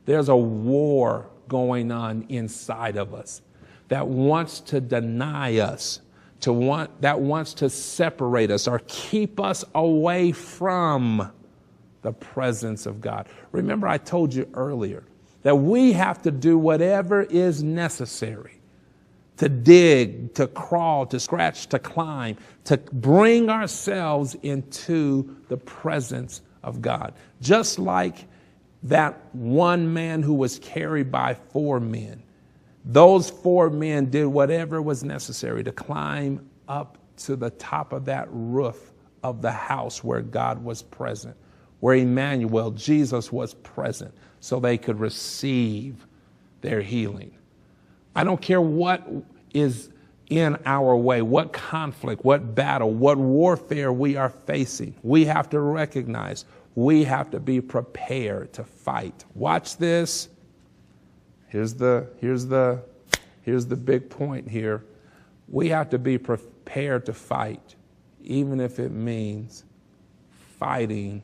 There's a war going on inside of us that wants to deny us, that wants to separate us or keep us away from the presence of God. Remember, I told you earlier that we have to do whatever is necessary to dig, to crawl, to scratch, to climb, to bring ourselves into the presence of God. Just like that one man who was carried by 4 men. Those 4 men did whatever was necessary to climb up to the top of that roof of the house where God was present, where Emmanuel, Jesus, was present, so they could receive their healing. I don't care what is in our way, what conflict, what battle, what warfare we are facing. We have to recognize we have to be prepared to fight. Watch this. Here's the big point here. We have to be prepared to fight, even if it means fighting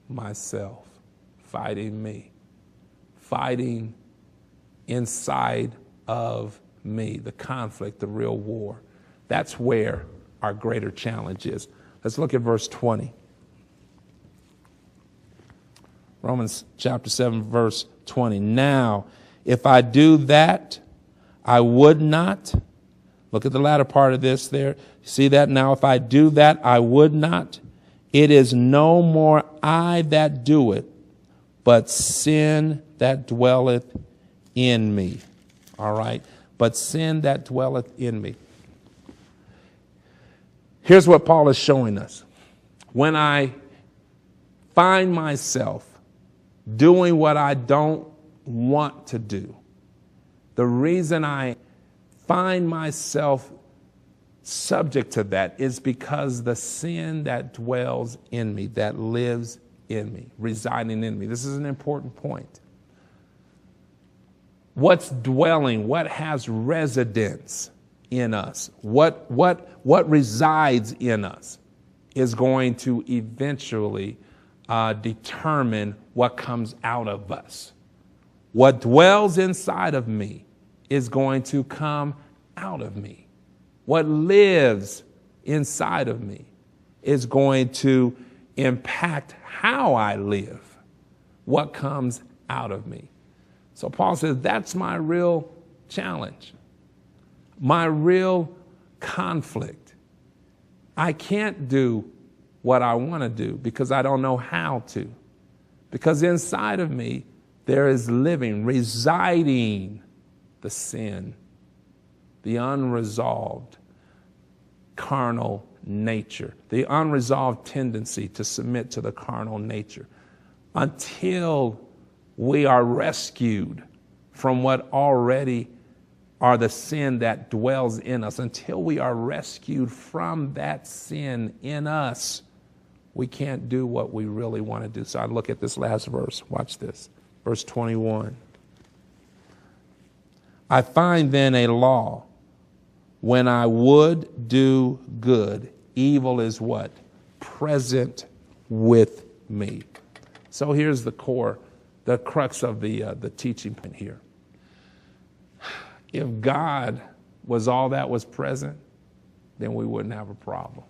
myself, fighting me, fighting inside of me, the conflict, the real war. That's where our greater challenge is. Let's look at verse 20. Romans chapter 7, verse 20. Now, if I do that, I would not. Look at the latter part of this there. See that? Now, if I do that, I would not. It is no more I that do it, but sin that dwelleth in me. All right? But sin that dwelleth in me. Here's what Paul is showing us. When I find myself doing what I don't want to do, the reason I find myself subject to that is because the sin that dwells in me, that lives in me, residing in me. This is an important point. What's dwelling, what has residence in us, what resides in us is going to eventually determine what comes out of us. What dwells inside of me is going to come out of me. What lives inside of me is going to impact how I live, what comes out of me. So Paul says that's my real challenge, my real conflict. I can't do what I want to do because I don't know how to. Because inside of me, there is living, residing the sin, the unresolved carnal nature, the unresolved tendency to submit to the carnal nature. Until we are rescued from what already are the sin that dwells in us, until we are rescued from that sin in us, we can't do what we really want to do. So I look at this last verse. Watch this. Verse 21. I find then a law. When I would do good, evil is what? Present with me. So here's the core, the crux of the teaching point here. If God was all that was present, then we wouldn't have a problem.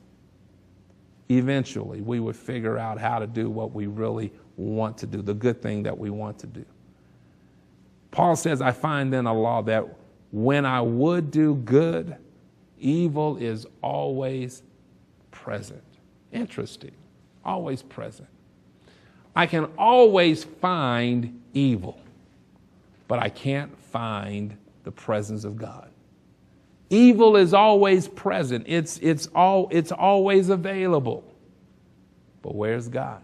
Eventually, we would figure out how to do what we really want to do, the good thing that we want to do. Paul says, I find then a law that when I would do good, evil is always present. Interesting. Always present. I can always find evil, but I can't find the presence of God. Evil is always present. It's always available. But where's God?